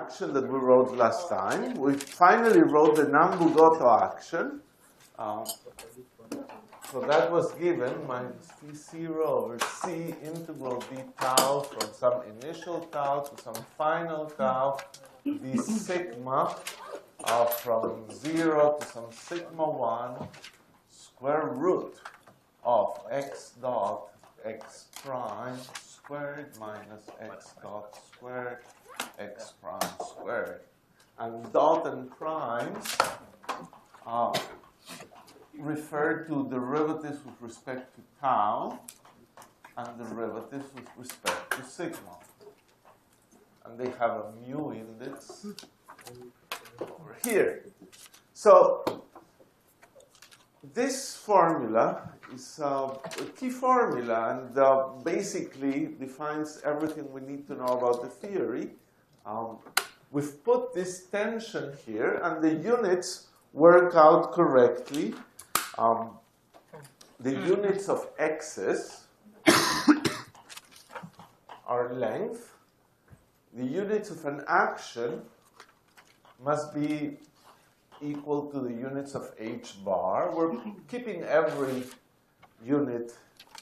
action that we wrote last time. We finally wrote the Nambu-Goto action. So that was given minus T0 over C integral d tau from some initial tau to some final tau, d sigma from 0 to some sigma 1 square root of x dot x prime squared minus x dot squared x prime squared. And dot and primes refer to derivatives with respect to tau and derivatives with respect to sigma. And they have a mu index over here. So this formula is a key formula and basically defines everything we need to know about the theory. We've put this tension here, and the units work out correctly. The units of x's are length. The units of an action must be equal to the units of h bar. We're keeping every unit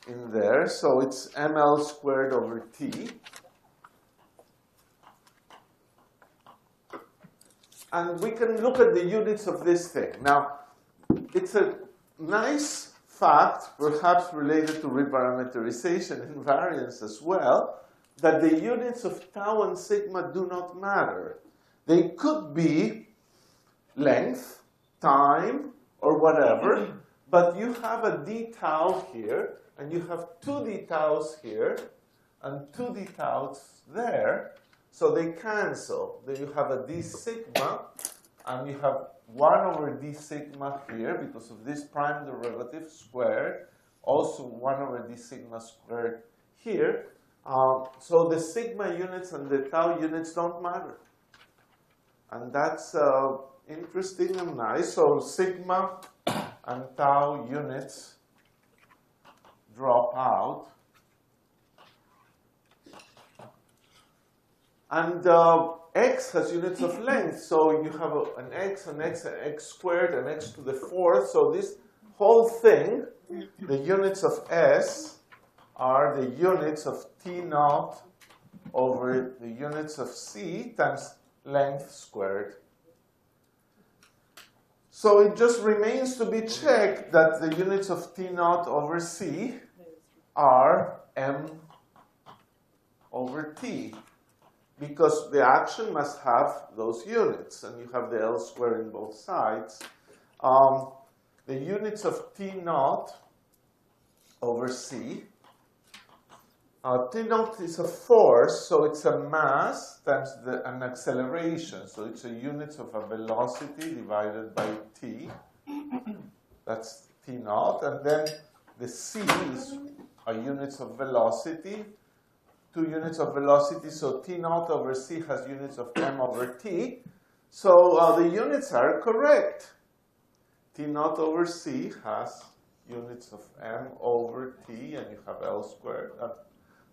in there, so it's ml squared over t. And we can look at the units of this thing. Now, it's a nice fact, perhaps related to reparameterization and variance as well, that the units of tau and sigma do not matter. They could be length, time, or whatever, but you have a d tau here, and you have two d taus here, and two d taus there, so they cancel. Then you have a d sigma, and you have 1 over d sigma here because of this prime derivative squared, also 1 over d sigma squared here. So the sigma units and the tau units don't matter. And that's interesting and nice. So sigma and tau units drop out. And x has units of length, so you have an x squared, and x to the fourth. So this whole thing, the units of s, are the units of t naught over the units of c times length squared. So it just remains to be checked that the units of t naught over c are m over t, because the action must have those units, and you have the L squared in both sides. The units of T naught over C. T naught is a force, so it's a mass times an acceleration. So it's a units of a velocity divided by T. That's T naught. And then the C is a units of velocity. 2 units of velocity, so T naught over C has units of m over T. So the units are correct. T naught over C has units of m over T, and you have L squared, and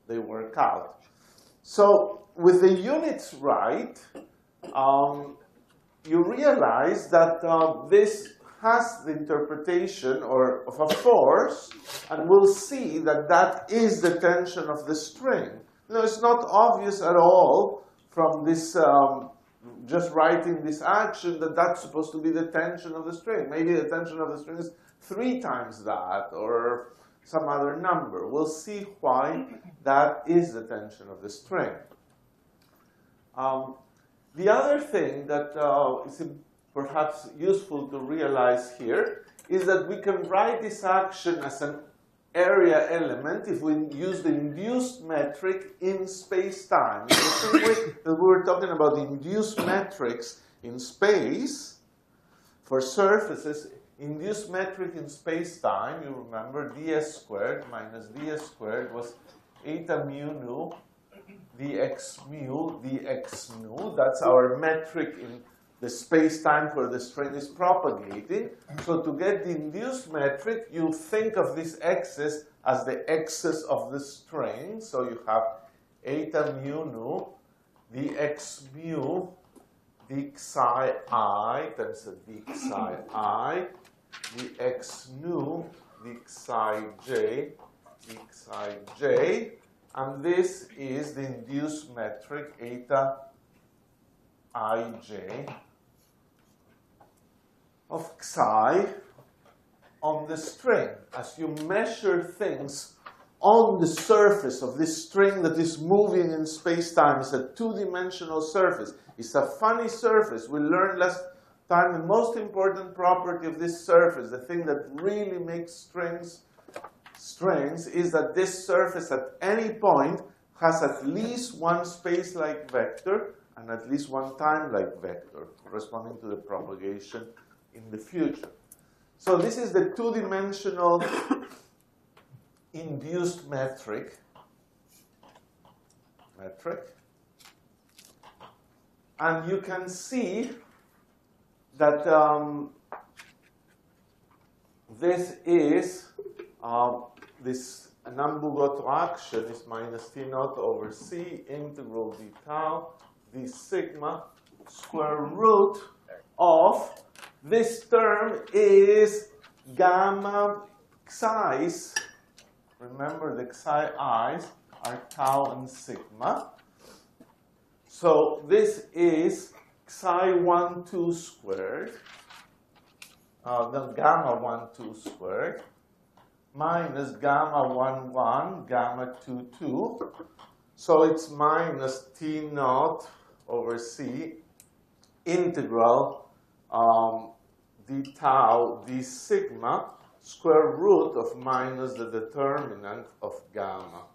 they work out. So with the units right, you realize that this has the interpretation of a force, and we'll see that that is the tension of the string. No, it's not obvious at all from this, just writing this action, that that's supposed to be the tension of the string. Maybe the tension of the string is 3 times that, or some other number. We'll see why that is the tension of the string. The other thing that is perhaps useful to realize here is that we can write this action as an area element if we use the induced metric in space-time. In the same way that we were talking about the induced metrics in space for surfaces, induced metric in space-time, you remember ds squared minus ds squared was eta mu nu dx mu dx nu. That's our metric in the space-time where the string is propagating. So to get the induced metric, you think of these x's as the x's of the string. So you have eta mu nu dx mu d psi I times d psi I, dx nu, d psi j, and this is the induced metric eta ij of psi on the string. As you measure things on the surface of this string that is moving in space-time, it's a two-dimensional surface. It's a funny surface. We learned last time the most important property of this surface, the thing that really makes strings, is that this surface at any point has at least one space-like vector and at least one time-like vector corresponding to the propagation in the future. So this is the two-dimensional induced metric. And you can see that this is this Nambu-Goto action is minus T naught over C integral d tau d sigma square root of this term is gamma xi's. Remember the xi i's are tau and sigma. So this is psi 1, 2 squared, the gamma 1, 2 squared, minus gamma 1, 1, gamma 2, 2. So it's minus T naught over C integral d tau d sigma square root of minus the determinant of gamma.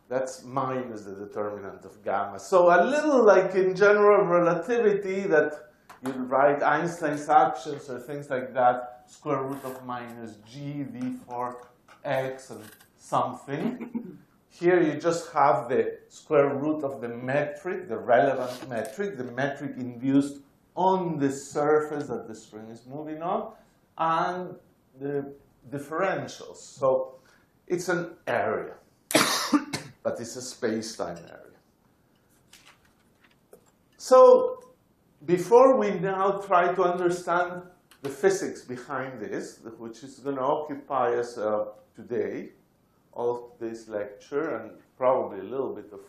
That's minus the determinant of gamma. So a little like in general relativity that you write Einstein's actions or things like that, square root of minus g v for x and something. Here you just have the square root of the metric, the relevant metric, the metric induced on the surface that the string is moving on, and the differentials. So it's an area, but it's a space-time area. So before we now try to understand the physics behind this, which is going to occupy us today, all of this lecture, and probably a little bit of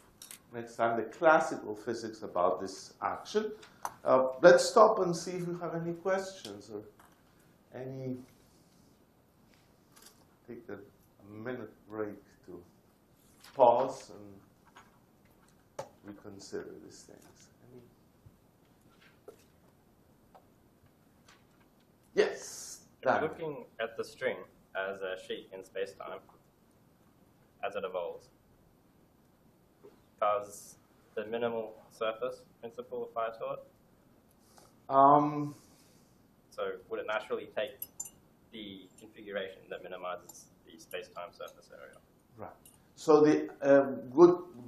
next time the classical physics about this action, let's stop and see if we have any questions or any. Take a minute break to pause and reconsider these things. Yes. Dan. Looking at the string as a sheet in space-time, as it evolves, does the minimal surface principle apply to it? So would it naturally take the configuration that minimizes the space-time surface area? Right. So the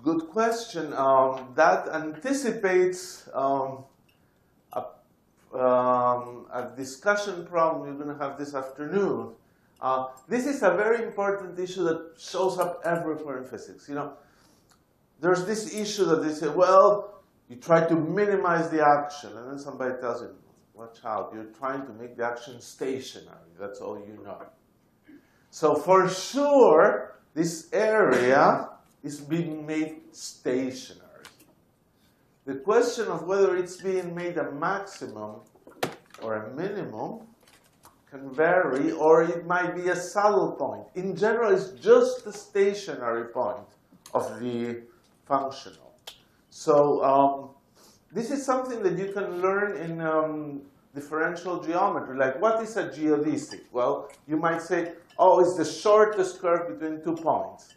good question. That anticipates a discussion problem you're going to have this afternoon. This is a very important issue that shows up everywhere in physics. You know, there's this issue that they say, well, you try to minimize the action, and then somebody tells you, watch out, you're trying to make the action stationary. That's all you know. So for sure, this area is being made stationary. The question of whether it's being made a maximum or a minimum can vary, or it might be a saddle point. In general, it's just the stationary point of the functional. So this is something that you can learn in differential geometry. Like, what is a geodesic? Well, you might say, oh, it's the shortest curve between 2 points.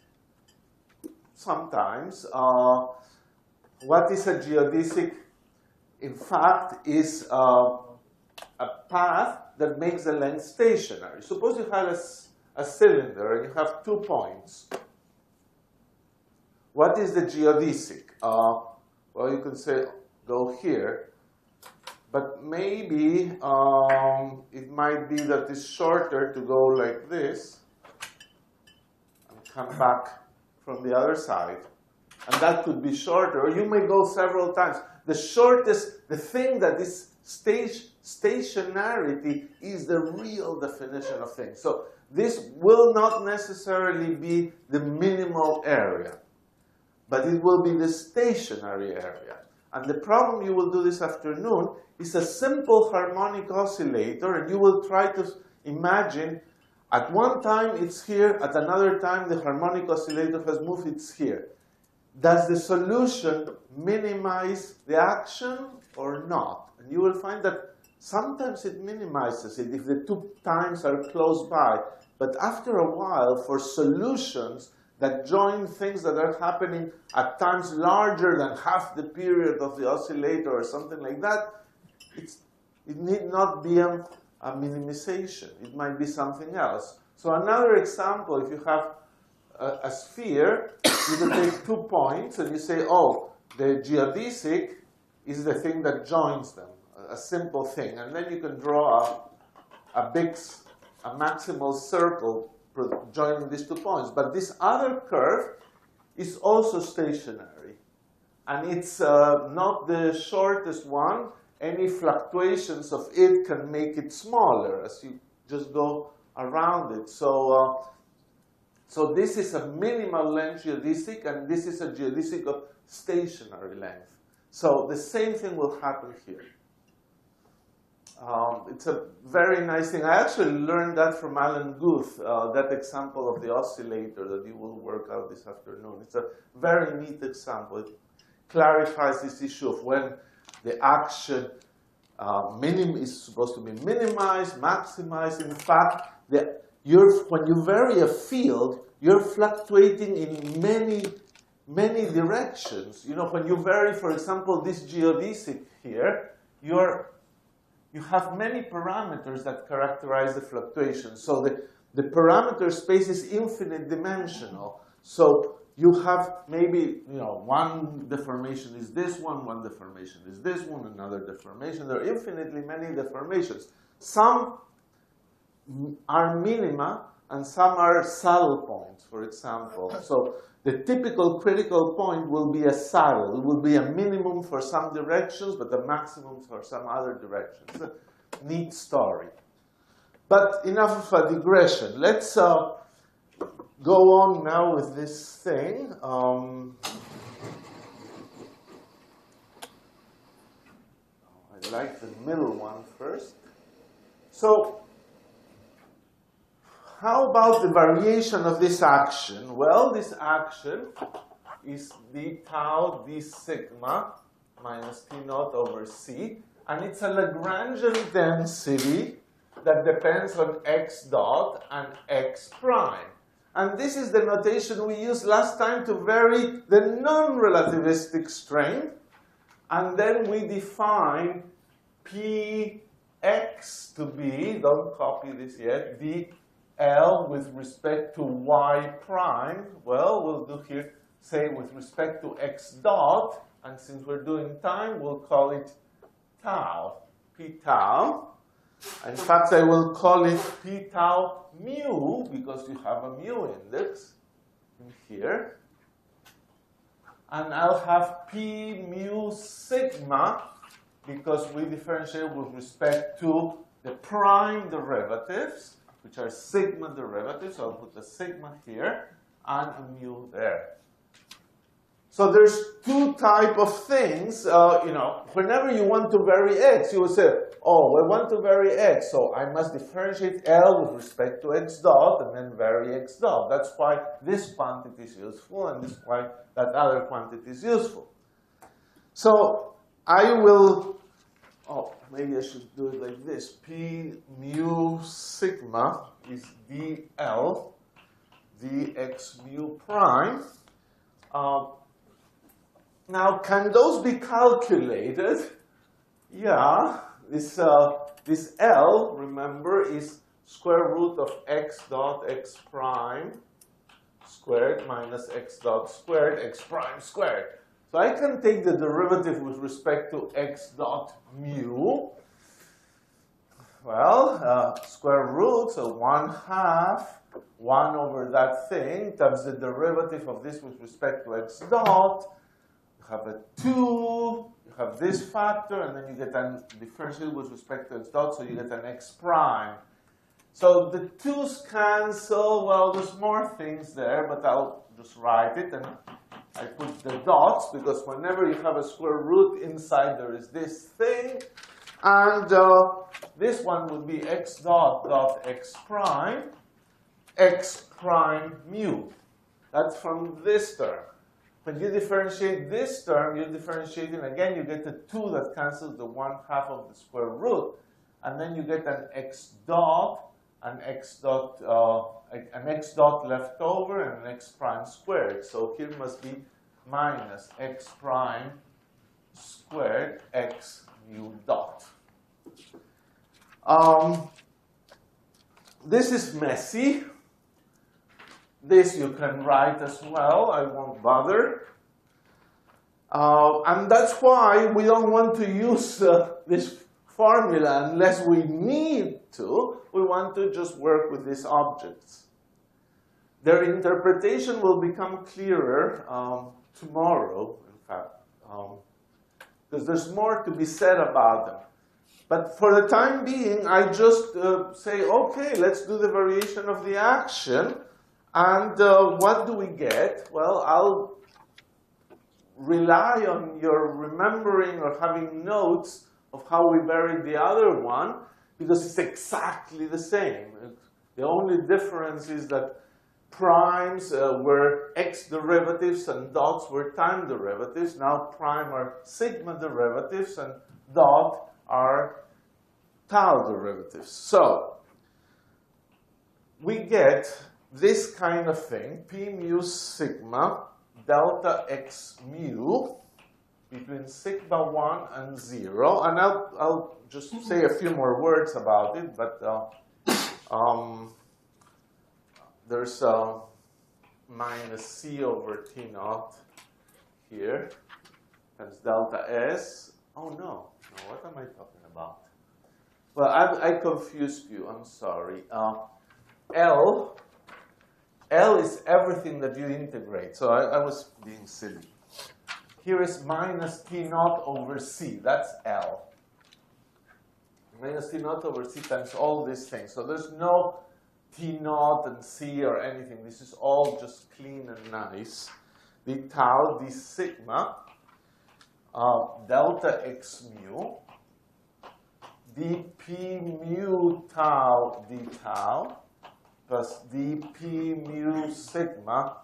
Sometimes. What is a geodesic? In fact, is a path that makes the length stationary. Suppose you have a cylinder and you have 2 points. What is the geodesic? Well, you can say, go here. But maybe it might be that it's shorter to go like this and come back from the other side. and that could be shorter, or you may go several times. The shortest, the thing that is stationarity is the real definition of things. So this will not necessarily be the minimal area, but it will be the stationary area. And the problem you will do this afternoon is a simple harmonic oscillator, and you will try to imagine at one time it's here, at another time the harmonic oscillator has moved, it's here. Does the solution minimize the action or not? And you will find that sometimes it minimizes it if the two times are close by. But after a while, for solutions that join things that are happening at times larger than half the period of the oscillator or something like that, it need not be a minimization. It might be something else. So another example, if you have a sphere, you can take 2 points and you say, oh, the geodesic is the thing that joins them, a simple thing. And then you can draw a maximal circle joining these 2 points. But this other curve is also stationary. And it's not the shortest one. Any fluctuations of it can make it smaller as you just go around it. So this is a minimal length geodesic, and this is a geodesic of stationary length. So the same thing will happen here. It's a very nice thing. I actually learned that from Alan Guth, that example of the oscillator that you will work out this afternoon. It's a very neat example. It clarifies this issue of when the action is supposed to be minimized, maximized. In fact, when you vary a field, you're fluctuating in many directions. You know, when you vary, for example, this geodesic here, you have many parameters that characterize the fluctuation. So the parameter space is infinite dimensional. So you have maybe, one deformation is this one deformation is this one, another deformation. There are infinitely many deformations. Some are minima, and some are saddle points, for example. So the typical critical point will be a saddle. It will be a minimum for some directions, but a maximum for some other directions. It's a neat story. But enough of a digression. Let's go on now with this thing. I like the middle one first. So how about the variation of this action? Well, this action is d tau d sigma minus t naught over c. And it's a Lagrangian density that depends on x dot and x prime. And this is the notation we used last time to vary the non-relativistic strength. And then we define px to be, don't copy this yet, dl with respect to y prime. Well, we'll do here, say with respect to x dot. And since we're doing time, we'll call it tau, p tau. In fact, I will call it p tau mu, because you have a mu index in here. And I'll have p mu sigma, because we differentiate with respect to the prime derivatives, which are sigma derivatives. So I'll put the sigma here and a mu there. So there's two types of things. Whenever you want to vary x, you will say, oh, I want to vary x, so I must differentiate L with respect to x dot and then vary x dot. That's why this quantity is useful, and this is why that other quantity is useful. So I will, maybe I should do it like this. P mu sigma is dl dx mu prime. Now, can those be calculated? Yeah. This L, remember, is square root of x dot x prime squared minus x dot squared x prime squared. So I can take the derivative with respect to x dot mu. Well, square root, so 1/2, 1 over that thing, times the derivative of this with respect to x dot. You have a 2, you have this factor, and then you get a differential with respect to x dot, so you get an x prime. So the 2's cancel. Well, there's more things there, but I'll just write it, and I put the dots, because whenever you have a square root inside, there is this thing. And this one would be x dot dot x prime mu. That's from this term. When you differentiate this term, you're differentiating again, you get the 2 that cancels the 1/2 of the square root. And then you get an x dot left over, and an x prime squared. So here must be minus x prime squared x mu dot. This is messy. This you can write as well. I won't bother. And that's why we don't want to use this formula unless we need to. We want to just work with these objects. Their interpretation will become clearer tomorrow, in fact, because there's more to be said about them. But for the time being, I just say, okay, let's do the variation of the action. And what do we get? Well, I'll rely on your remembering or having notes of how we varied the other one, because it's exactly the same. The only difference is that primes were x derivatives and dots were time derivatives. Now prime are sigma derivatives and dot are tau derivatives. So we get this kind of thing, p mu sigma delta x mu between sigma 1 and 0. And I'll just say a few more words about it, but there's minus c over t naught here. That's delta s. Oh, no. What am I talking about? Well, I confused you. I'm sorry. L is everything that you integrate. So I was being silly. Here is minus t naught over c. That's L. Minus t naught over c times all these things. So there's no t naught and c or anything. This is all just clean and nice. The tau, the sigma, delta x mu, dp mu tau d tau, plus dp mu sigma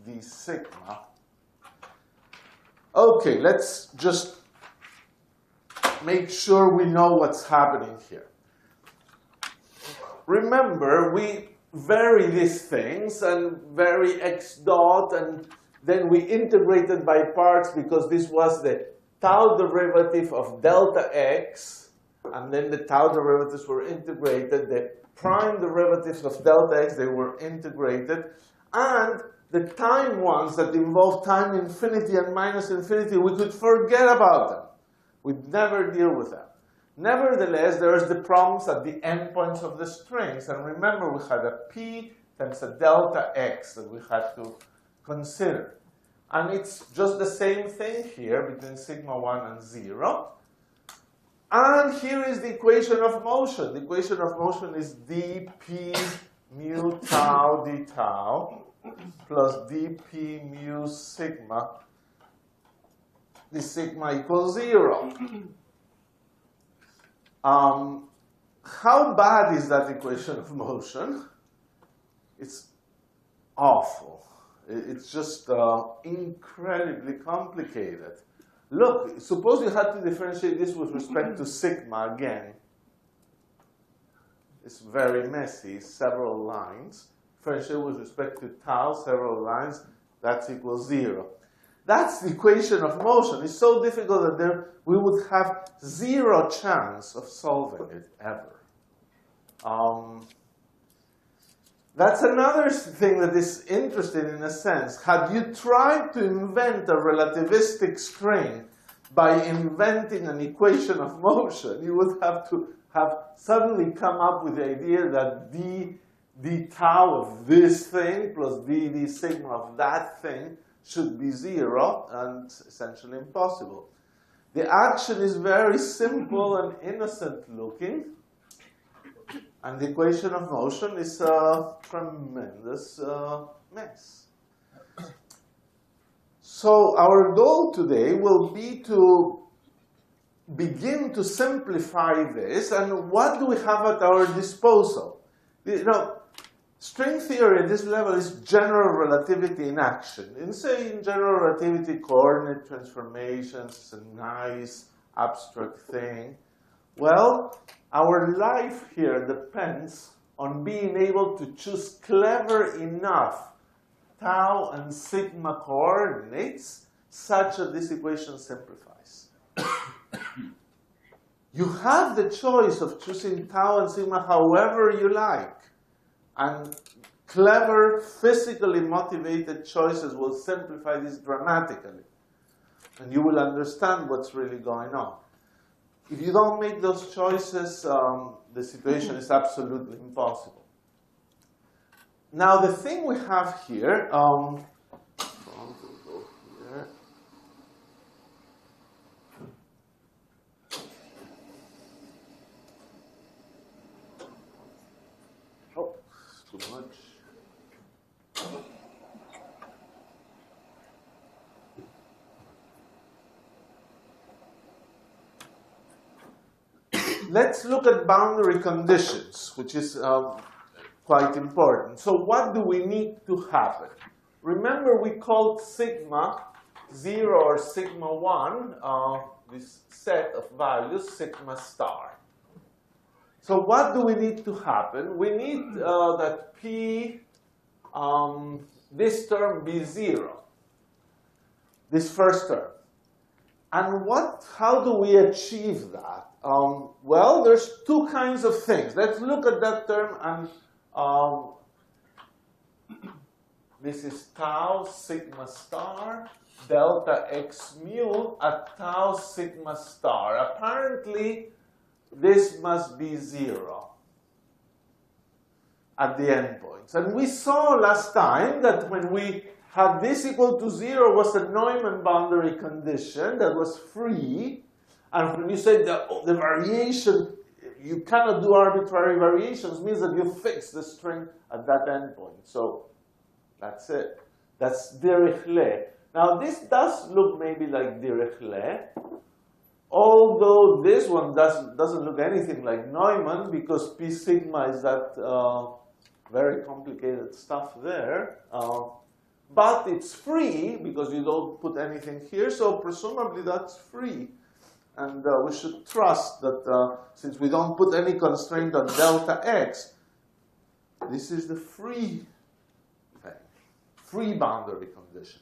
d sigma. Okay, let's just make sure we know what's happening here. Remember, we vary these things and vary x dot, and then we integrated by parts because this was the tau derivative of delta x, and then the tau derivatives were integrated. The prime derivatives of delta x, they were integrated. And the time ones that involve time infinity and minus infinity, we could forget about them. We'd never deal with them. Nevertheless, there's the problems at the endpoints of the strings. And remember, we had a p times a delta x that we had to consider. And it's just the same thing here between sigma 1 and 0. And here is the equation of motion. The equation of motion is dp mu tau d tau plus dp mu sigma. The sigma equals 0. How bad is that equation of motion? It's awful. It's just incredibly complicated. Look, suppose you had to differentiate this with respect to sigma again. It's very messy, several lines. Differentiate with respect to tau, several lines, that's equals 0. That's the equation of motion. It's so difficult that we would have 0 chance of solving it ever. That's another thing that is interesting in a sense. Had you tried to invent a relativistic string by inventing an equation of motion, you would have to have suddenly come up with the idea that d tau of this thing plus d sigma of that thing should be 0, and essentially impossible. The action is very simple and innocent looking, and the equation of motion is a tremendous mess. So our goal today will be to begin to simplify this, and what do we have at our disposal? You know, string theory at this level is general relativity in action. In general relativity, coordinate transformations is a nice abstract thing. Well, our life here depends on being able to choose clever enough tau and sigma coordinates such that this equation simplifies. You have the choice of choosing tau and sigma however you like. And clever, physically motivated choices will simplify this dramatically. And you will understand what's really going on. If you don't make those choices, the situation is absolutely impossible. Now, the thing we have here, too much. Let's look at boundary conditions, which is quite important. So what do we need to happen? Remember, we called sigma 0 or sigma 1, this set of values, sigma star. So what do we need to happen? We need that P, this term be 0, this first term. And how do we achieve that? Well, there's two kinds of things. Let's look at that term, and this is tau sigma star delta x mu at tau sigma star. Apparently, this must be 0 at the endpoints. And we saw last time that when we had this equal to 0 was a Neumann boundary condition that was free. And when you say the variation, you cannot do arbitrary variations, means that you fix the string at that endpoint. So that's it. That's Dirichlet. Now, this does look maybe like Dirichlet, although this one doesn't look anything like Neumann, because P sigma is that very complicated stuff there. But it's free, because you don't put anything here, so presumably that's free. And we should trust that since we don't put any constraint on delta x, this is the free thing, free boundary condition.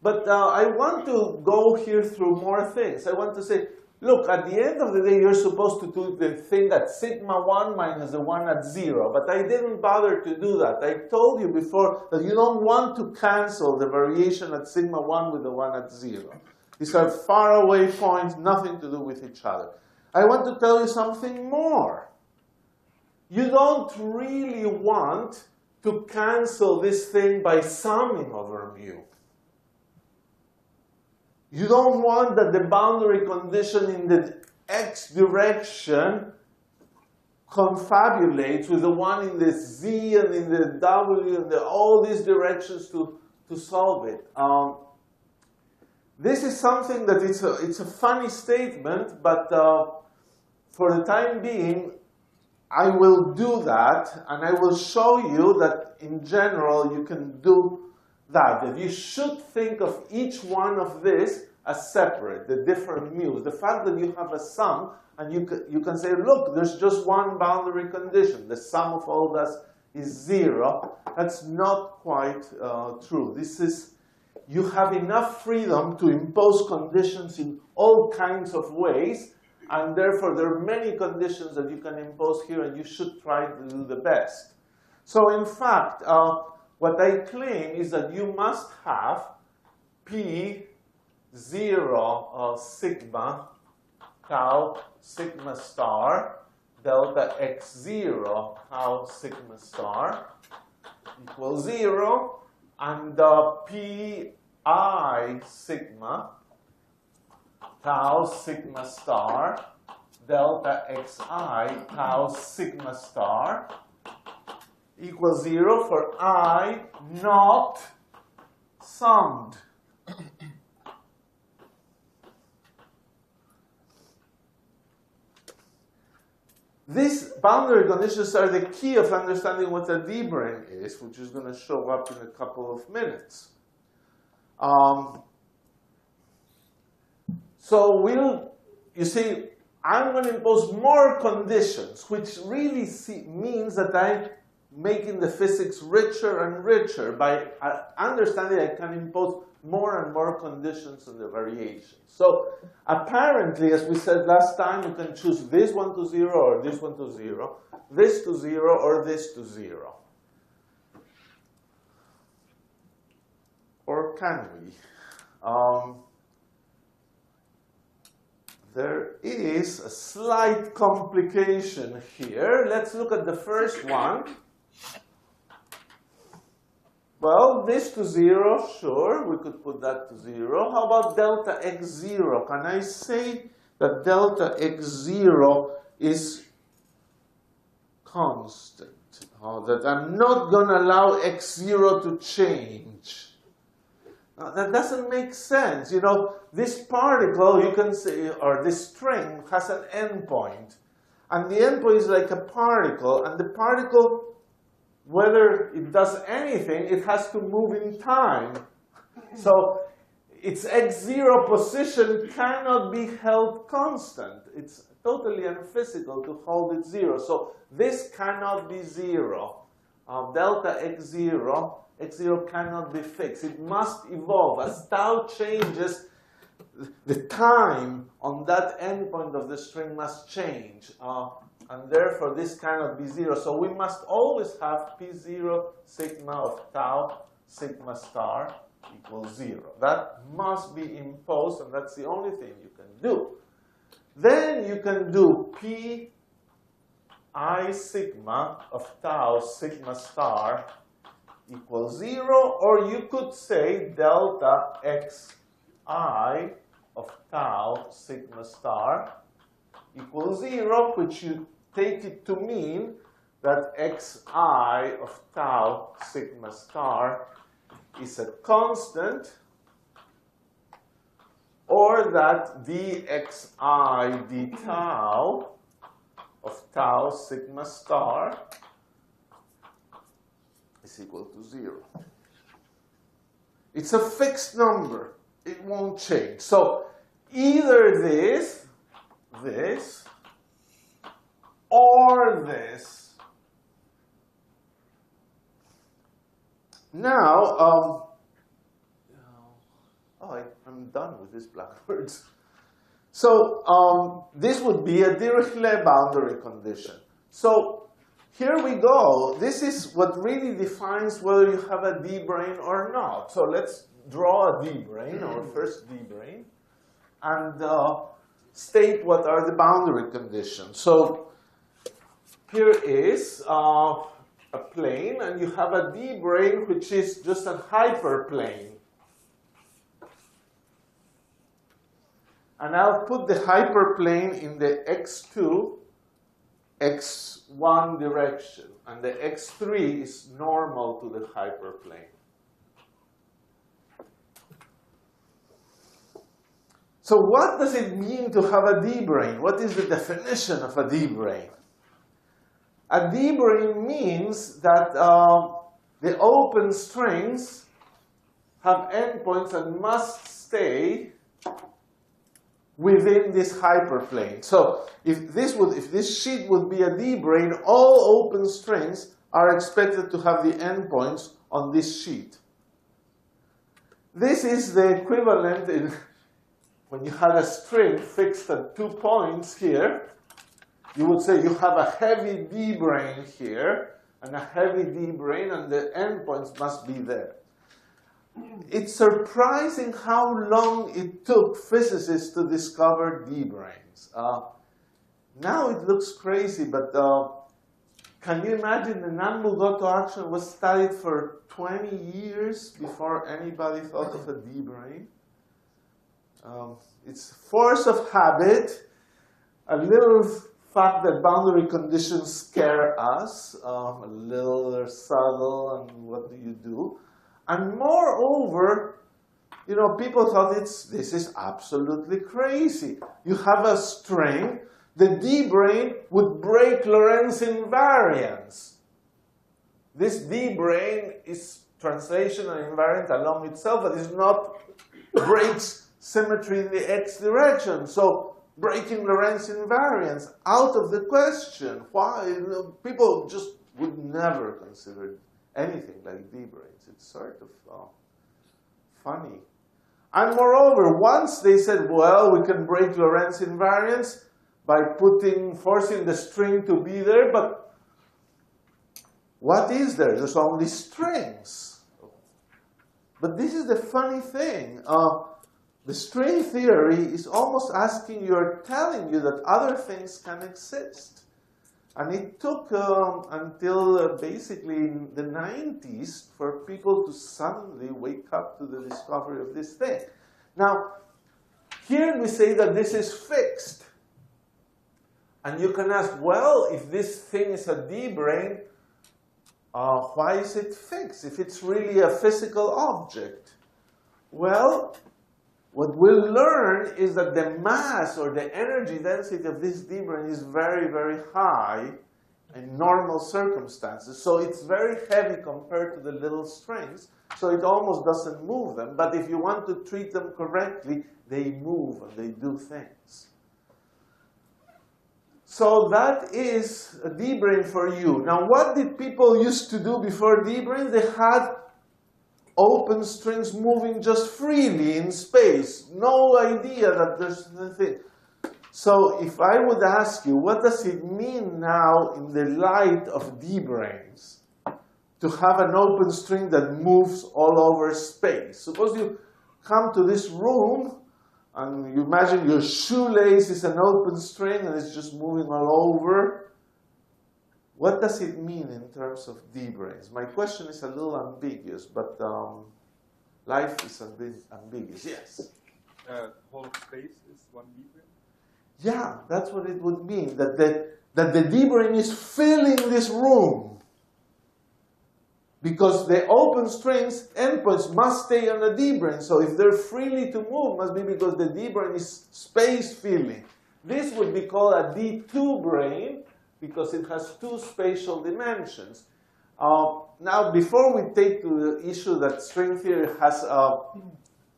But I want to go here through more things. I want to say, look, at the end of the day, you're supposed to do the thing at sigma 1 minus the one at 0. But I didn't bother to do that. I told you before that you don't want to cancel the variation at sigma 1 with the one at 0. These are far away points, nothing to do with each other. I want to tell you something more. You don't really want to cancel this thing by summing over mu. You don't want that the boundary condition in the x direction confabulates with the one in the z and in the w and all these directions to solve it. This is something that it's a funny statement, but for the time being, I will do that, and I will show you that in general you can do that you should think of each one of this as separate, the different mu's. The fact that you have a sum, and you can say, look, there's just one boundary condition. The sum of all that is 0. That's not quite true. This is, you have enough freedom to impose conditions in all kinds of ways, and therefore there are many conditions that you can impose here, and you should try to do the best. So in fact, what I claim is that you must have P 0 sigma tau sigma star delta x0 tau sigma star equals 0, and pi sigma tau sigma star delta xi tau sigma star equals 0 for I not summed. These boundary conditions are the key of understanding what a D-brane is, which is going to show up in a couple of minutes. So you see, I'm going to impose more conditions, which really means that I'm making the physics richer and richer. By understanding, I can impose more and more conditions on the variations. So apparently, as we said last time, you can choose this one to 0 or this one to 0, this to 0 or this to 0. Or can we? There is a slight complication here. Let's look at the first one. Well, this to 0, sure, we could put that to 0. How about delta x0? Can I say that delta x0 is constant? That I'm not going to allow x0 to change? Now, that doesn't make sense. You know, this particle, you can say, or this string has an endpoint. And the endpoint is like a particle, and the particle, whether it does anything, it has to move in time. So its x0 position cannot be held constant. It's totally unphysical to hold it 0. So this cannot be 0. Delta x0, x0 cannot be fixed. It must evolve. As tau changes, the time on that endpoint of the string must change. And therefore, this cannot be 0. So we must always have P0 sigma of tau sigma star equals 0. That must be imposed, and that's the only thing you can do. Then you can do P I sigma of tau sigma star equals 0, or you could say delta xi of tau sigma star equals 0, which you take it to mean that xi of tau sigma star is a constant, or that dxi d tau of tau sigma star is equal to 0. It's a fixed number. It won't change. So either this, or this. Now, I'm done with these blackbirds. So this would be a Dirichlet boundary condition. So here we go. This is what really defines whether you have a D-brane or not. So let's draw a D-brane, our first D-brane, and state what are the boundary conditions. So here is a plane, and you have a D-brane, which is just a hyperplane. And I'll put the hyperplane in the x2, x1 direction. And the x3 is normal to the hyperplane. So what does it mean to have a D-brane? What is the definition of a D-brane? A D-brane means that the open strings have endpoints and must stay within this hyperplane. So if this sheet would be a D-brane, all open strings are expected to have the endpoints on this sheet. This is the equivalent in when you had a string fixed at 2 points here. You would say you have a heavy D-brane here and a heavy D-brane, and the endpoints must be there. it's surprising how long it took physicists to discover D-branes. Now it looks crazy, but can you imagine the non-Lugotto action was studied for 20 years before anybody thought of a D-brane? It's force of habit, a little fact that boundary conditions scare us, a little subtle, and what do you do? And moreover, you know, people thought this is absolutely crazy. You have a string, the D-brane would break Lorentz invariance. This D-brane is translational invariant along itself, but it's not breaks symmetry in the x direction. So breaking Lorentz invariance out of the question. Why? You know, people just would never consider anything like D-branes. It's sort of funny. And moreover, once they said, well, we can break Lorentz invariance by forcing the string to be there, but what is there? There's only strings. But this is the funny thing. The string theory is almost asking you or telling you that other things can exist. And it took until basically the 90s for people to suddenly wake up to the discovery of this thing. Now, here we say that this is fixed. And you can ask, well, if this thing is a D-brane, why is it fixed if it's really a physical object? Well, what we'll learn is that the mass or the energy density of this D-brane is very, very high in normal circumstances. So it's very heavy compared to the little strings. So it almost doesn't move them. But if you want to treat them correctly, they move and they do things. So that is a D-brane for you. Now, what did people used to do before D-branes? They had open strings moving just freely in space. No idea that there's anything. So if I would ask you, what does it mean now in the light of D-branes to have an open string that moves all over space? Suppose you come to this room and you imagine your shoelace is an open string and it's just moving all over. What does it mean in terms of D-branes? My question is a little ambiguous, but life is a bit ambiguous. Yes? Whole space is one D-brane? Yeah, that's what it would mean, that the D-brane is filling this room. Because the open strings endpoints must stay on the D-brane. So if they're freely to move, must be because the D-brane is space filling. This would be called a D2 brane because it has two spatial dimensions. Now, before we take to the issue that string theory has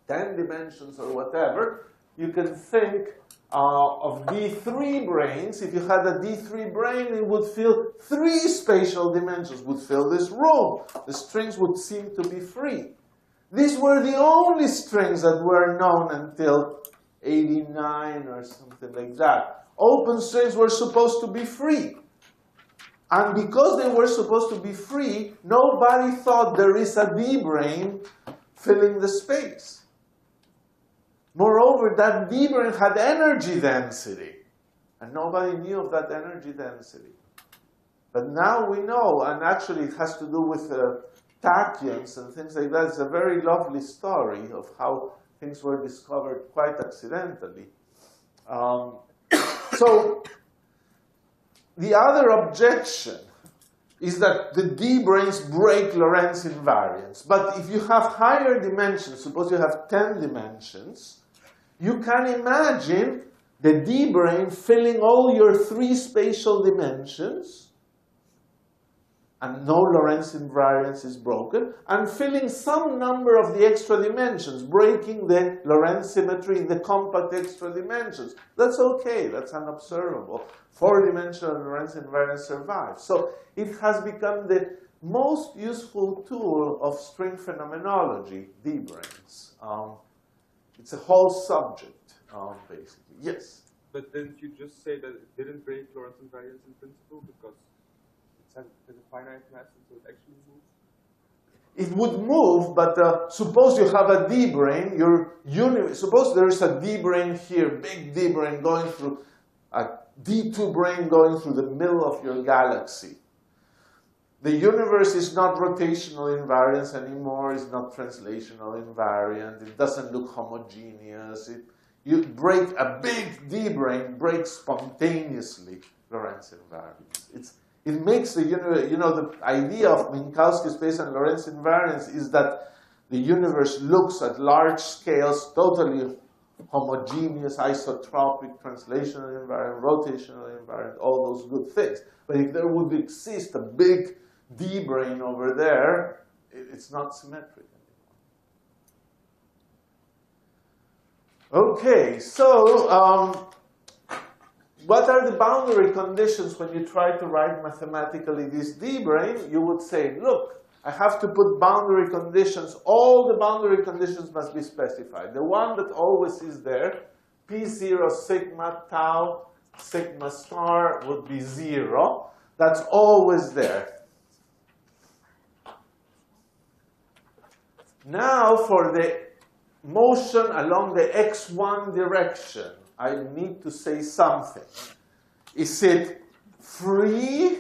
10 dimensions or whatever, you can think of D3 branes. If you had a D3 brane, it would fill 3 spatial dimensions, would fill this room. The strings would seem to be free. These were the only strings that were known until 89 or something like that. Open strings were supposed to be free. And because they were supposed to be free, nobody thought there is a D-brane filling the space. Moreover, that D-brane had energy density. And nobody knew of that energy density. But now we know, and actually it has to do with tachyons and things like that. It's a very lovely story of how things were discovered quite accidentally. So the other objection is that the D-branes break Lorentz invariance. But if you have higher dimensions, suppose you have 10 dimensions, you can imagine the D-brane filling all your 3 spatial dimensions, and no Lorentz invariance is broken, and filling some number of the extra dimensions, breaking the Lorentz symmetry in the compact extra dimensions. That's okay, that's unobservable. 4-dimensional Lorentz invariance survives. So it has become the most useful tool of string phenomenology, D-branes. It's a whole subject, basically. Yes? But didn't you just say that it didn't break Lorentz invariance in principle because it has a finite mass and so it actually moves? it would move, but suppose you have a D brane, suppose there is a D brane here, big D brane going through, a D2 brane going through the middle of your galaxy. The universe is not rotational invariance anymore, it's not translational invariant, it doesn't look homogeneous. You break a big D brane, breaks spontaneously Lorentz invariance. It makes the universe, the idea of Minkowski space and Lorentz invariance is that the universe looks at large scales, totally homogeneous, isotropic, translational invariant, rotational invariant, all those good things. But if there would exist a big D brane over there, it's not symmetric anymore. Okay, so what are the boundary conditions when you try to write mathematically this D brane? You would say, look, I have to put boundary conditions. All the boundary conditions must be specified. The one that always is there, P0 sigma tau sigma star would be 0. That's always there. Now for the motion along the x1 direction, I need to say something. Is it free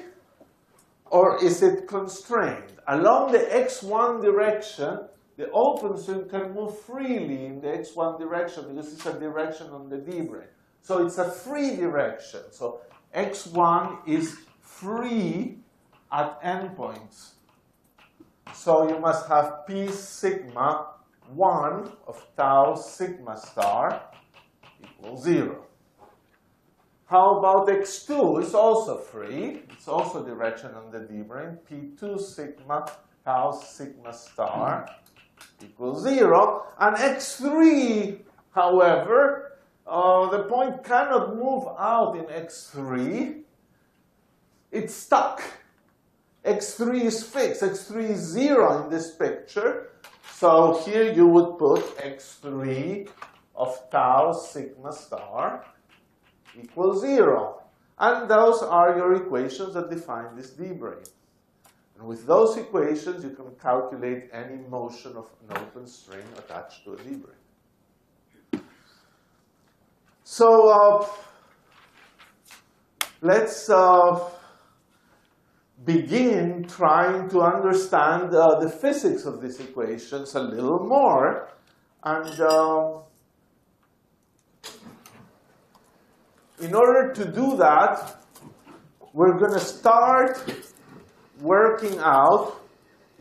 or is it constrained? Along the x1 direction, the open string can move freely in the x1 direction because it's a direction on the D brane. So it's a free direction. So x1 is free at endpoints. So you must have P sigma 1 of tau sigma star equals 0. How about x2? It's also free. It's also direction on the D brane. P2 sigma tau sigma star equals 0. And x3, however, the point cannot move out in x3. It's stuck. x3 is fixed. x3 is 0 in this picture. So here you would put x3 of tau sigma star equals 0. And those are your equations that define this D brane. And with those equations, you can calculate any motion of an open string attached to a D brane. So let's begin trying to understand the physics of these equations a little more. And in order to do that, we're going to start working out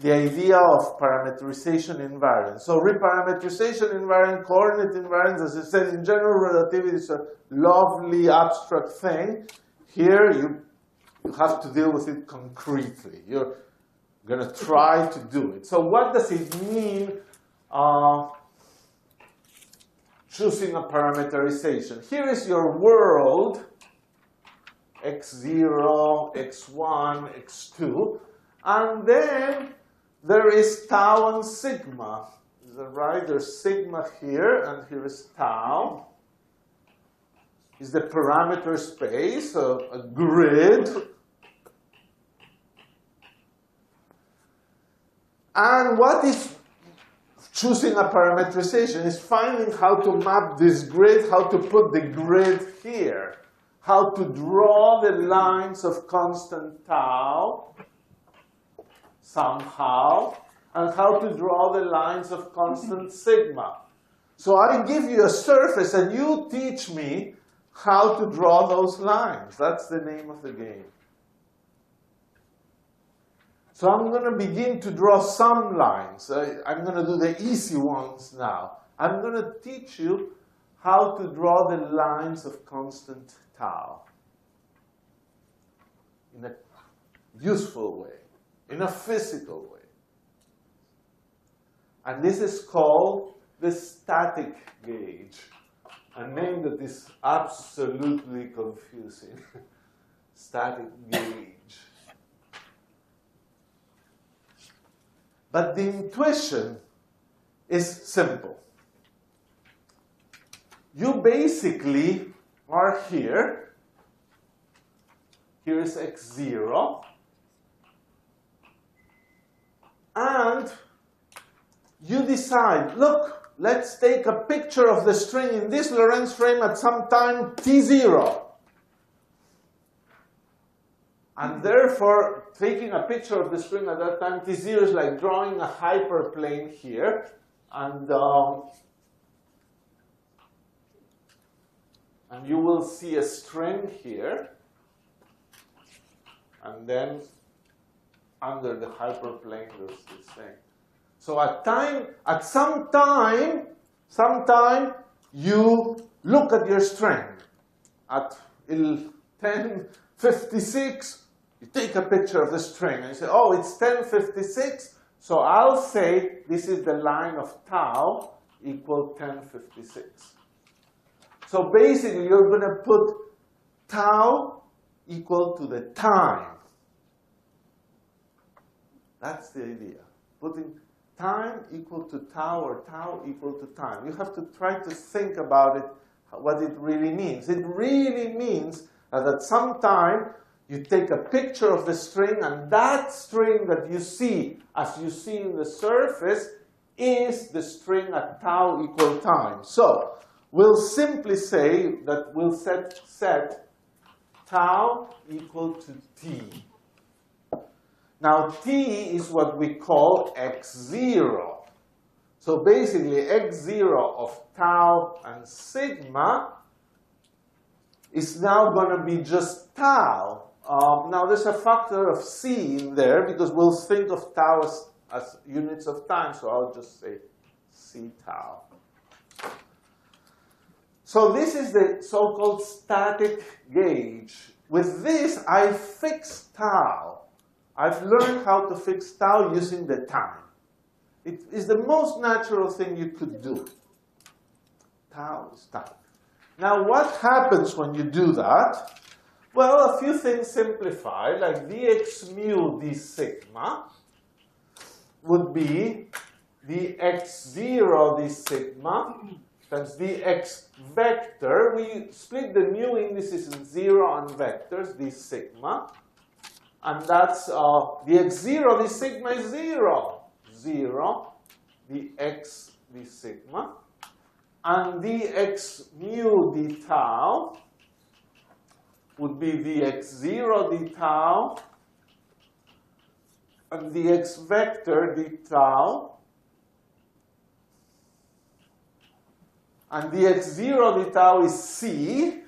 the idea of parameterization invariance. So reparameterization invariant, coordinate invariance, as I said, in general relativity is a lovely abstract thing. Here you have to deal with it concretely. You're going to try to do it. So what does it mean choosing a parameterization? Here is your world, x0, x1, x2. And then there is tau and sigma. Is that right? There's sigma here, and here is tau. Is the parameter space, a grid. And what is choosing a parameterization is finding how to map this grid, how to put the grid here, how to draw the lines of constant tau somehow, and how to draw the lines of constant sigma. So I give you a surface, and you teach me how to draw those lines. That's the name of the game. So I'm going to begin to draw some lines. I'm going to do the easy ones now. I'm going to teach you how to draw the lines of constant tau in a useful way, in a physical way. And this is called the static gauge, a name that is absolutely confusing. Static gauge. But the intuition is simple. You basically are here. Here is x0. And you decide, look, let's take a picture of the string in this Lorentz frame at some time t0. And therefore, taking a picture of the string at that time t0 is like drawing a hyperplane here. And you will see a string here. And then under the hyperplane, there's this thing. So at some time, you look at your string. At 10:56, you take a picture of the string and you say, oh, it's 10:56. So I'll say this is the line of tau equal 10:56. So basically, you're going to put tau equal to the time. That's the idea. Putting time equal to tau or tau equal to time. You have to try to think about it, what it really means. It really means that at some time you take a picture of the string, and that string that you see, as you see in the surface, is the string at tau equal time. So we'll simply say that we'll set tau equal to t. Now, t is what we call x0. So basically, x0 of tau and sigma is now going to be just tau. Now, there's a factor of c in there, because we'll think of tau as units of time. So I'll just say c tau. So this is the so-called static gauge. With this, I fix tau. I've learned how to fix tau using the time. It is the most natural thing you could do. Tau is time. Now, what happens when you do that? Well, a few things simplify, like dx mu d sigma would be dx0 d sigma times dx vector. We split the mu indices in 0 and vectors, d sigma. And that's dx0 d sigma is 0. 0 dx d sigma. And dx mu d tau would be dx0 d tau. And dx vector d tau. And dx0 d tau is c.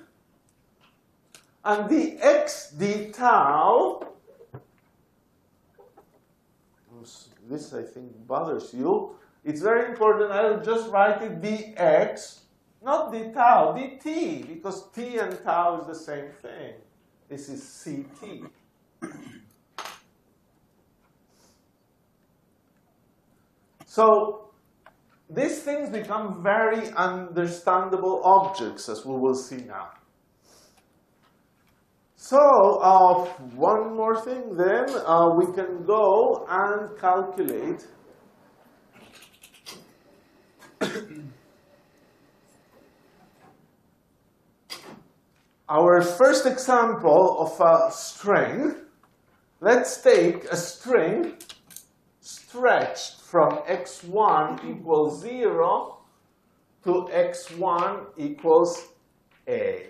And dx d tau, this I think bothers you. It's very important. I'll just write it dx, not d tau, dt, because t and tau is the same thing. This is ct. So these things become very understandable objects, as we will see now. So one more thing then, we can go and calculate our first example of a string. Let's take a string stretched from x1 equals 0 to x1 equals a.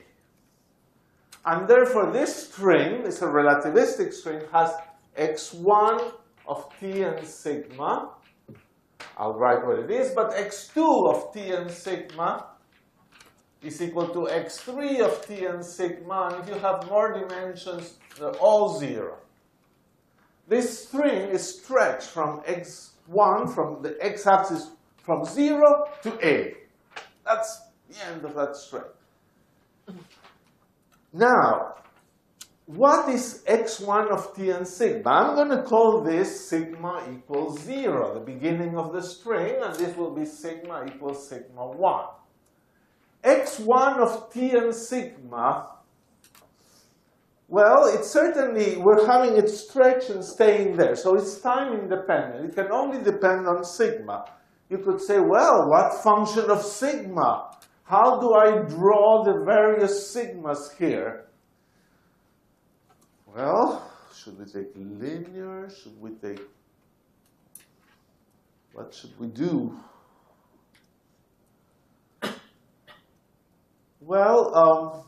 And therefore, this string, is a relativistic string, has x1 of t and sigma. I'll write what it is, but x2 of t and sigma is equal to x3 of t and sigma. And if you have more dimensions, they're all 0. This string is stretched from x1, from the x-axis, from 0 to a. That's the end of that string. Now, what is x1 of t and sigma? I'm going to call this sigma equals 0, the beginning of the string, and this will be sigma equals sigma 1. x1 of t and sigma, well, it's certainly, we're having it stretch and staying there, so it's time independent. It can only depend on sigma. You could say, well, what function of sigma? How do I draw the various sigmas here? Well, should we take linear? Should we take What should we do? Well,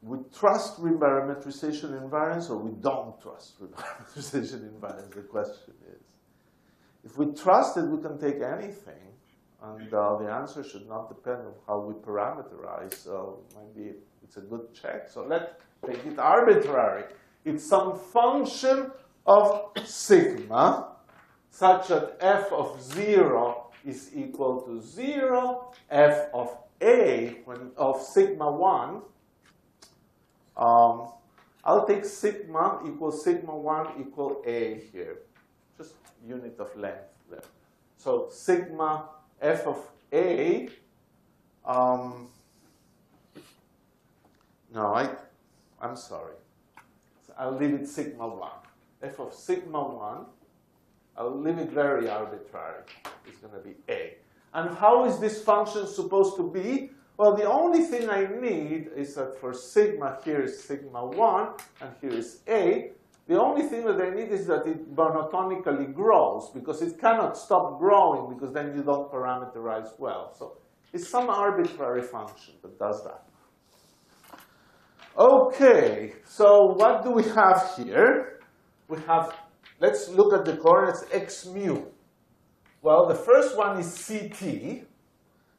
we trust reparametrization invariance, or we don't trust reparametrization invariance, the question is. If we trust it, we can take anything, and the answer should not depend on how we parameterize, so maybe it's a good check. So let's take it arbitrary. It's some function of sigma, such that f of 0 is equal to 0, f of a, of sigma 1, I'll take sigma equals sigma 1 equal a here. Just unit of length there. So sigma f of a, no, I'm sorry. I'll leave it sigma 1. F of sigma 1, I'll leave it very arbitrary. It's going to be a. And how is this function supposed to be? Well, the only thing I need is that for sigma, here is sigma 1, and here is a. The only thing that I need is that it monotonically grows, because it cannot stop growing, because then you don't parameterize well. So it's some arbitrary function that does that. OK, so what do we have here? We have, let's look at the coordinates x mu. Well, the first one is ct.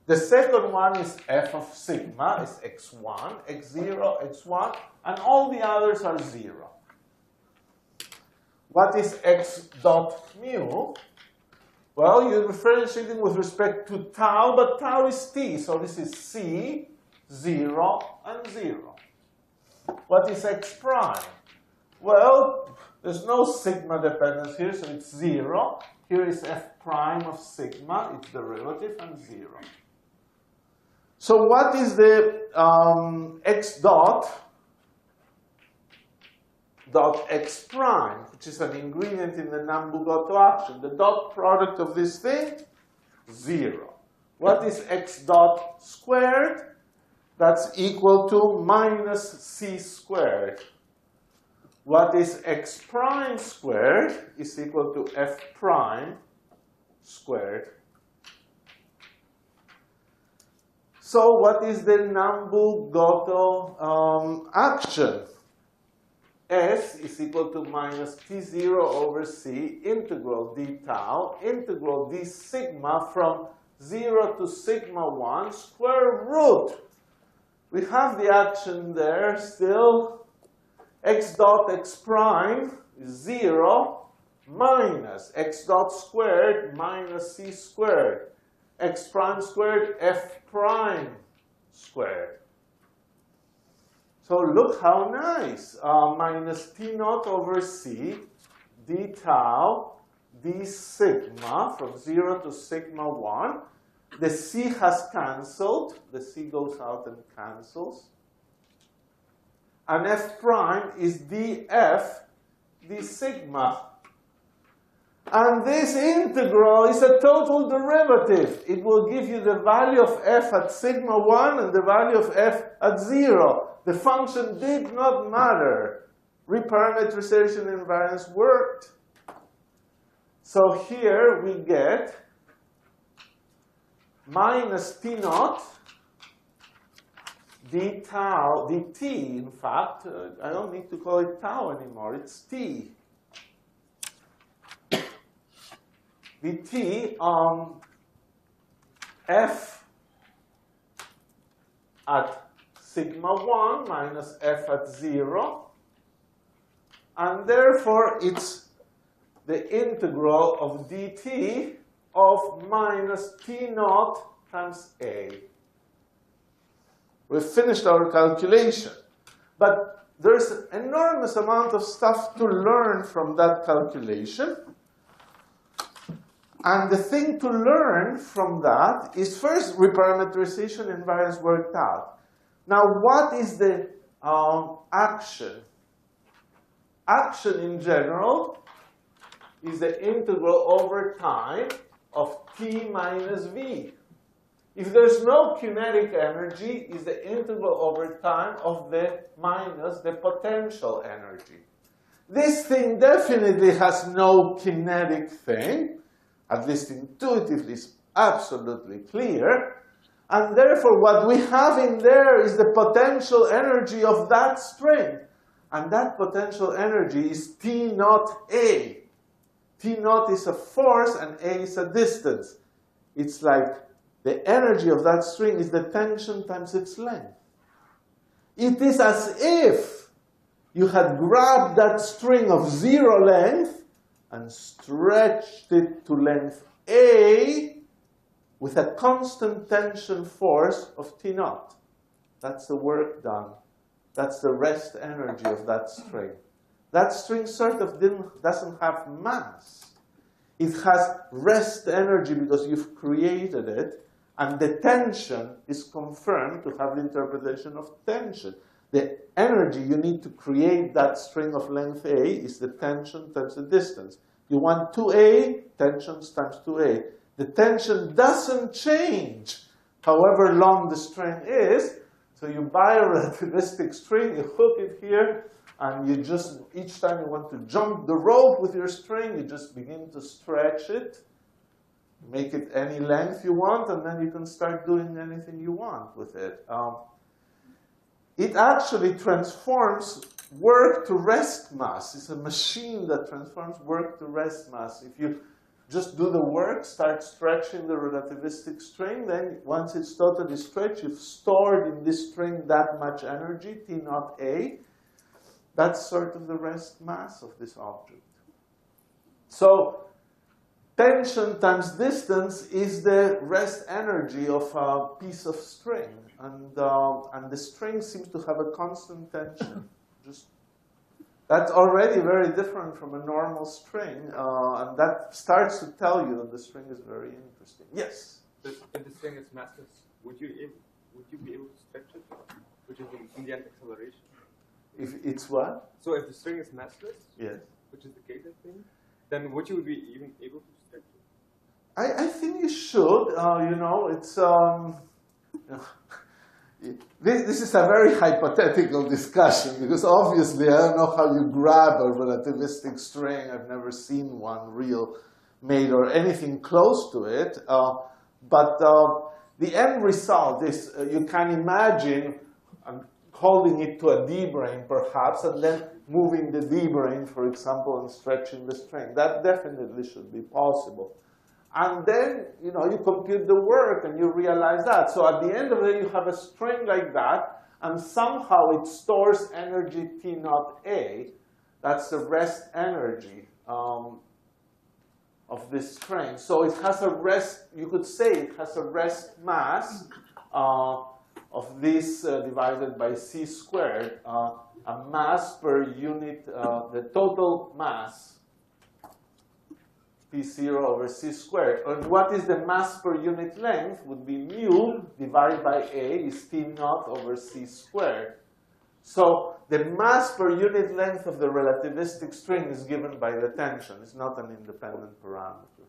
The second one is f of sigma, is x1, x0, x1, and all the others are 0. What is x dot mu? Well, you're differentiating with respect to tau, but tau is t, so this is c, 0, and 0. What is x prime? Well, there's no sigma dependence here, so it's 0. Here is f prime of sigma, its derivative, and 0. So what is the x dot x prime, which is an ingredient in the Nambu-Goto action? The dot product of this thing, 0. What is x dot squared? That's equal to minus c squared. What is x prime squared is equal to f prime squared. So what is the Nambu-Goto action? S is equal to minus t0 over c integral d tau integral d sigma from 0 to sigma 1 square root. We have the action there still. X dot x prime is 0 minus x dot squared minus c squared. X prime squared f prime squared. So look how nice. Minus t naught over c d tau d sigma from 0 to sigma 1. The c has cancelled. The c goes out and cancels. And f prime is df d sigma. And this integral is a total derivative. It will give you the value of f at sigma 1 and the value of f at 0. The function did not matter. Reparametrization invariance worked. So here we get minus t naught d tau, dt, in fact. I don't need to call it tau anymore. It's t. dt f at sigma 1 minus f at 0. And therefore, it's the integral of dt of minus t naught times a. We've finished our calculation. But there's an enormous amount of stuff to learn from that calculation. And the thing to learn from that is first, reparametrization invariance worked out. Now, what is the action? Action in general is the integral over time of t minus v. If there's no kinetic energy, is the integral over time of the minus the potential energy. This thing definitely has no kinetic thing. at least intuitively, is absolutely clear. And therefore, what we have in there is the potential energy of that string. And that potential energy is T naught A. T naught is a force and A is a distance. It's like the energy of that string is the tension times its length. It is as if you had grabbed that string of 0 length and stretched it to length A with a constant tension force of T naught. That's the work done. That's the rest energy of that string. That string sort of doesn't have mass. It has rest energy because you've created it, and the tension is confirmed to have the interpretation of tension. The energy you need to create that string of length A is the tension times the distance. You want 2A, tensions times 2A. The tension doesn't change however long the string is. So you buy a relativistic string, you hook it here, and you just, each time you want to jump the rope with your string, you just begin to stretch it, make it any length you want, and then you can start doing anything you want with it. It actually transforms work to rest mass. It's a machine that transforms work to rest mass. If you just do the work, start stretching the relativistic string, then once it's totally stretched, you've stored in this string that much energy, T naught A. That's sort of the rest mass of this object. So tension times distance is the rest energy of a piece of string. And the string seems to have a constant tension. That's already very different from a normal string, and that starts to tell you that the string is very interesting. Yes? If the string is massless, would you be able to stretch it, which is in the end acceleration? If it's what? So if the string is massless, yes, which is the gated thing, then would you be even able to stretch it? I think you should. You know, it's this is a very hypothetical discussion because obviously I don't know how you grab a relativistic string. I've never seen one real made or anything close to it. But the end result is you can imagine holding it to a D-brane perhaps and then moving the D-brane, for example, and stretching the string. That definitely should be possible. And then, you know, you compute the work and you realize that. So at the end of it, you have a string like that, and somehow it stores energy T naught A. That's the rest energy of this string. So it has a rest, you could say it has a rest mass of this divided by c squared, a mass per unit, the total mass, P0 over c squared. And what is the mass per unit length would be mu divided by A is T naught over c squared. So the mass per unit length of the relativistic string is given by the tension. It's not an independent parameter.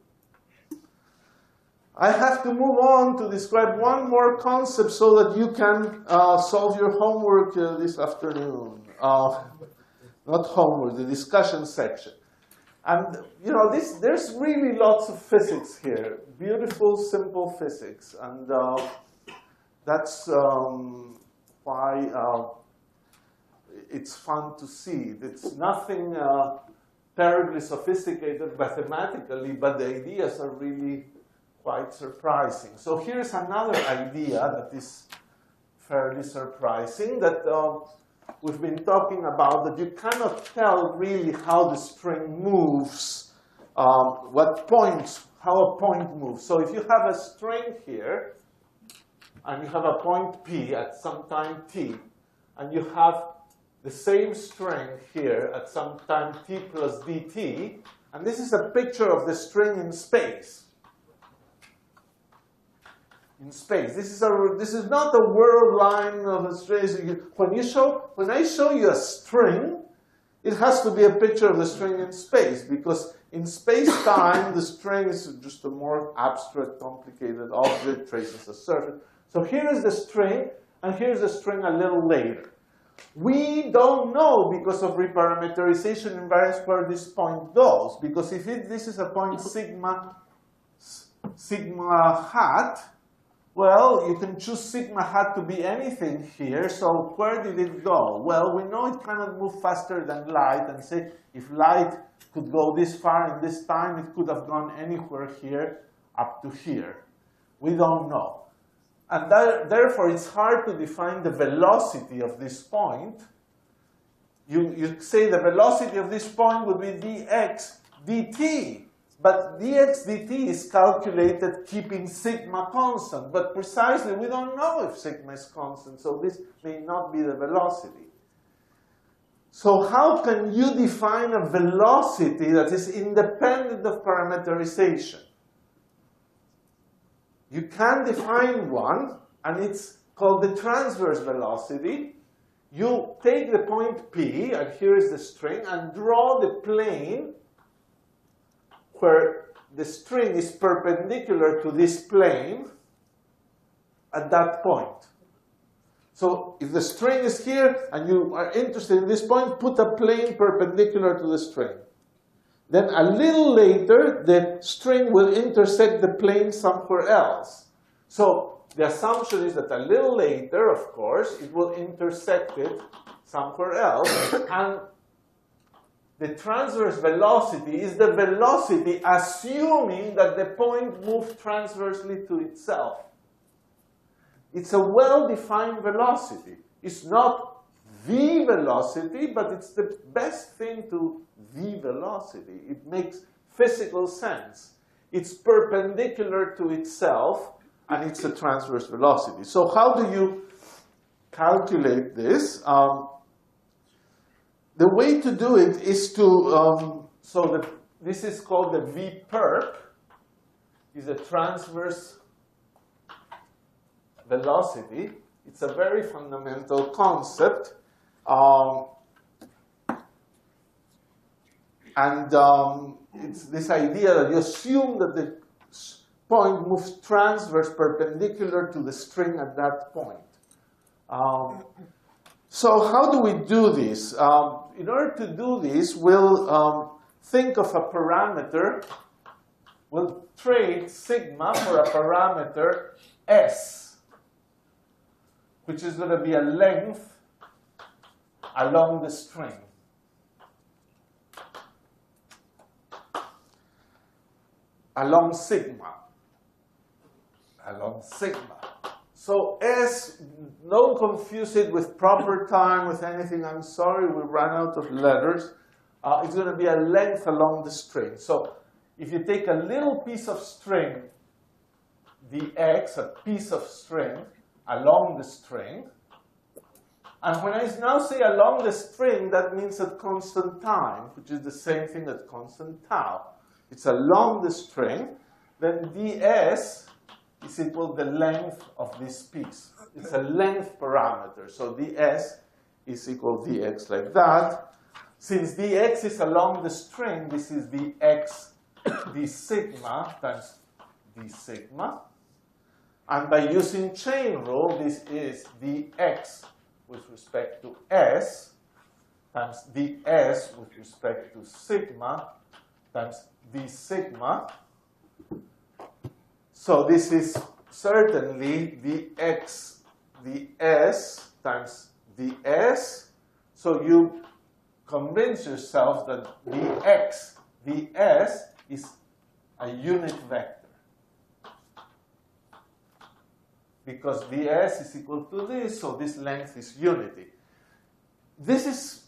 I have to move on to describe one more concept so that you can solve your homework this afternoon. Not homework, the discussion section. And you know, there's really lots of physics here, beautiful, simple physics, and that's why it's fun to see. It's nothing terribly sophisticated mathematically, but the ideas are really quite surprising. So here's another idea that is fairly surprising that we've been talking about, that you cannot tell really how the string moves, what points, how a point moves. So if you have a string here, and you have a point P at some time t, and you have the same string here at some time t plus dt, and this is a picture of the string in space. In space, this is not a world line of a string. When I show you a string, it has to be a picture of the string in space, because in space-time, the string is just a more abstract, complicated object, traces a surface. So here is the string, and here's the string a little later. We don't know, because of reparameterization invariance, where this point goes. Because if this is a point sigma sigma hat, well, you can choose sigma hat to be anything here. So where did it go? Well, we know it cannot move faster than light. And say if light could go this far in this time, it could have gone anywhere here up to here. We don't know. And therefore, it's hard to define the velocity of this point. You say the velocity of this point would be dx dt. But dx dt is calculated keeping sigma constant. But precisely, we don't know if sigma is constant. So this may not be the velocity. So how can you define a velocity that is independent of parameterization? You can define one, and it's called the transverse velocity. You take the point P, and here is the string, and draw the plane where the string is perpendicular to this plane at that point. So if the string is here, and you are interested in this point, put a plane perpendicular to the string. Then a little later, the string will intersect the plane somewhere else. So the assumption is that a little later, of course, it will intersect it somewhere else. And the transverse velocity is the velocity assuming that the point moved transversely to itself. It's a well-defined velocity. It's not the velocity, but it's the best thing to the velocity. It makes physical sense. It's perpendicular to itself, and it's a transverse velocity. So how do you calculate this? The way to do it is to, this is called the V-perp, is a transverse velocity. It's a very fundamental concept. It's this idea that you assume that the point moves transverse perpendicular to the string at that point. So how do we do this? In order to do this, we'll think of a parameter. We'll trade sigma for a parameter s, which is going to be a length along the string. Along sigma. So S, don't confuse it with proper time, with anything. I'm sorry, we ran out of letters. It's going to be a length along the string. So if you take a little piece of string, dx, a piece of string, along the string, and when I now say along the string, that means at constant time, which is the same thing as constant tau. It's along the string, then ds is equal to the length of this piece. It's a length parameter. So ds is equal to dx like that. Since dx is along the string, this is dx d sigma times d sigma. And by using chain rule, this is dx with respect to s times ds with respect to sigma times d sigma. So this is certainly dx ds times ds. So you convince yourself that dx ds is a unit vector. Because ds is equal to this, so this length is unity. This is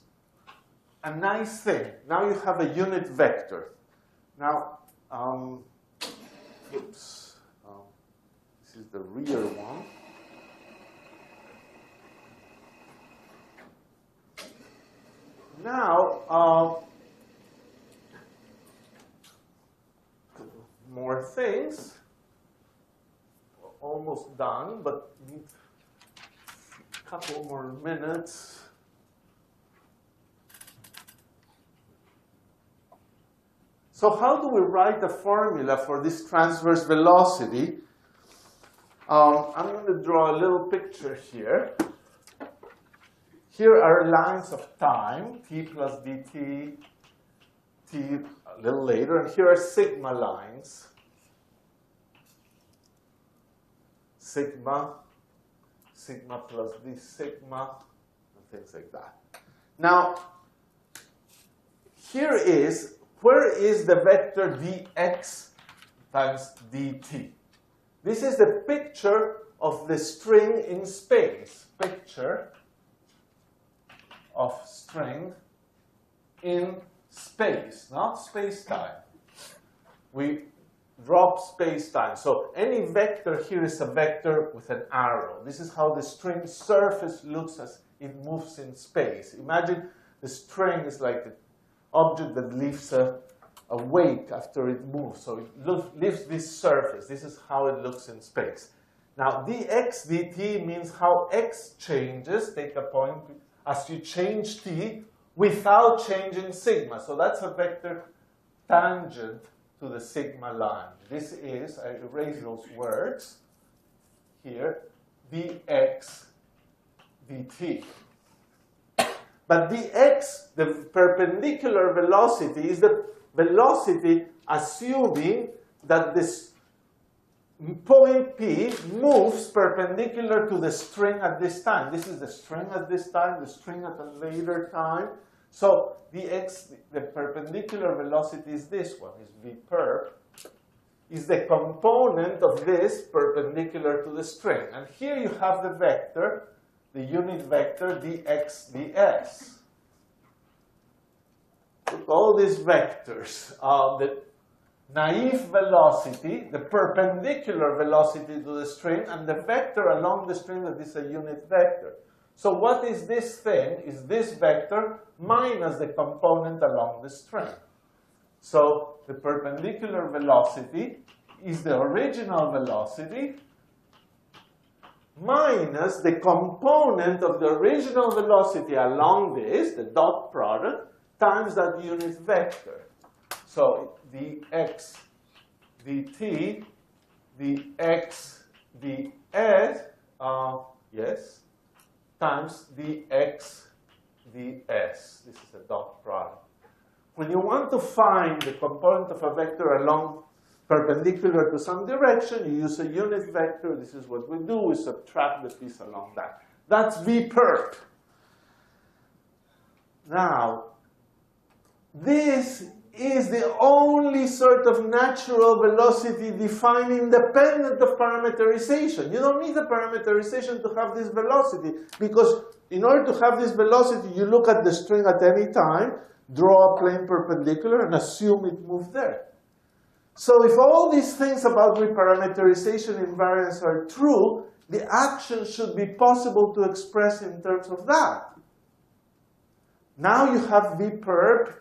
a nice thing. Now you have a unit vector. Now, this is the real one. Now, more things. Almost done, but a couple more minutes. So how do we write a formula for this transverse velocity? I'm going to draw a little picture here. Here are lines of time, t plus dt, t a little later, and here are sigma lines. sigma, sigma plus d sigma, and things like that. Now, here is, where is the vector dx times dt? This is the picture of the string in space. Picture of string in space, not space-time. We drop space-time. So any vector here is a vector with an arrow. This is how the string surface looks as it moves in space. Imagine the string is like the object that leaves a weight after it moves. So it leaves this surface. This is how it looks in space. Now, dx dt means how x changes. Take a point as you change t without changing sigma. So that's a vector tangent to the sigma line. This is, I erase those words here, dx dt. But dx, the perpendicular velocity, is the velocity assuming that this point P moves perpendicular to the string at this time. This is the string at this time, the string at a later time. So dx, the perpendicular velocity is this one, is v perp, is the component of this perpendicular to the string. And here you have the vector, the unit vector dx ds. Look, all these vectors, the naive velocity, the perpendicular velocity to the string, and the vector along the string that is a unit vector. So what is this thing? Is this vector minus the component along the string. So the perpendicular velocity is the original velocity minus the component of the original velocity along this, the dot product, times that unit vector. So dx dt, dx ds, yes, times dx ds. This is a dot product. When you want to find the component of a vector along perpendicular to some direction, you use a unit vector. This is what we do. We subtract the piece along that. That's v perp. Now, this is the only sort of natural velocity defined independent of parameterization. You don't need the parameterization to have this velocity, because in order to have this velocity, you look at the string at any time, draw a plane perpendicular, and assume it moved there. So if all these things about reparameterization invariance are true, the action should be possible to express in terms of that. Now you have v perp,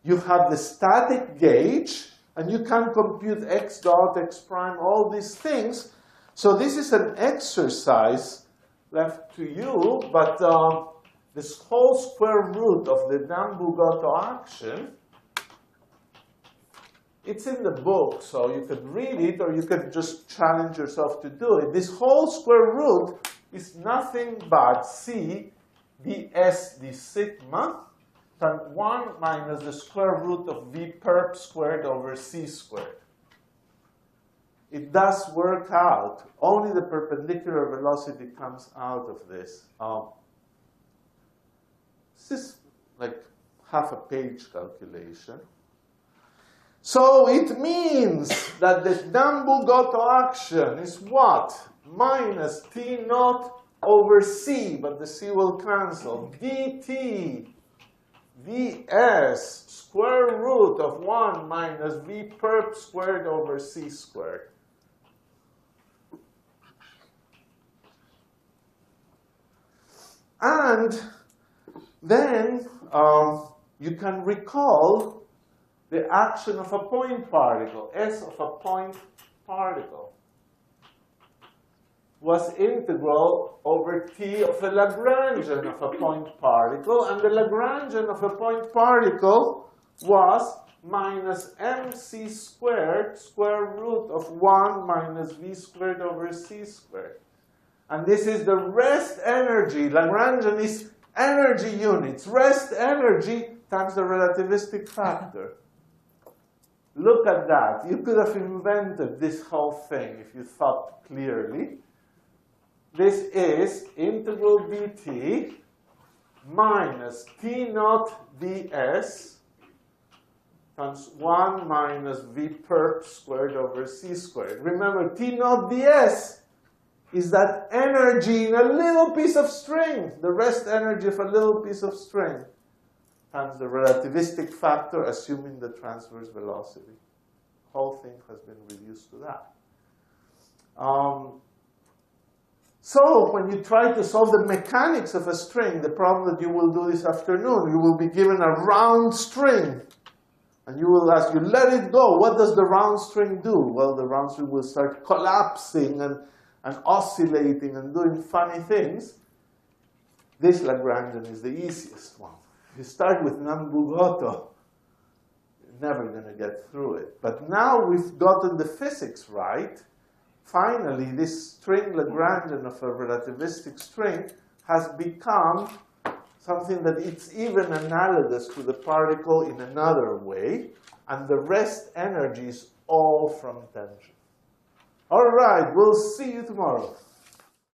you have the static gauge, and you can compute x dot, x prime, all these things. So this is an exercise left to you, but this whole square root of the Nambu-Goto action, it's in the book, so you could read it, or you could just challenge yourself to do it. This whole square root is nothing but c ds d sigma times 1 minus the square root of v perp squared over c squared. It does work out. Only the perpendicular velocity comes out of this. This is like half a page calculation. So it means that the Nambu-Goto action is what? Minus t naught over c, but the c will cancel. dt ds square root of 1 minus v perp squared over c squared. And then you can recall the action of a point particle, S of a point particle, was integral over T of a Lagrangian of a point particle, and the Lagrangian of a point particle was minus mc squared square root of 1 minus v squared over c squared. And this is the rest energy. Lagrangian is energy units. Rest energy times the relativistic factor. Look at that. You could have invented this whole thing if you thought clearly. this is integral dt minus t naught ds times 1 minus v perp squared over c squared. Remember, t naught ds is that energy in a little piece of string, the rest energy of a little piece of string, times the relativistic factor, assuming the transverse velocity. The whole thing has been reduced to that. So when you try to solve the mechanics of a string, the problem that you will do this afternoon, you will be given a round string. And you will ask, you let it go. What does the round string do? Well, the round string will start collapsing and oscillating and doing funny things. This Lagrangian is the easiest one. If you start with Nambu-Goto, you're never going to get through it. But now we've gotten the physics right. Finally, this string Lagrangian of a relativistic string has become something that it's even analogous to the particle in another way, and the rest energy is all from tension. All right, we'll see you tomorrow.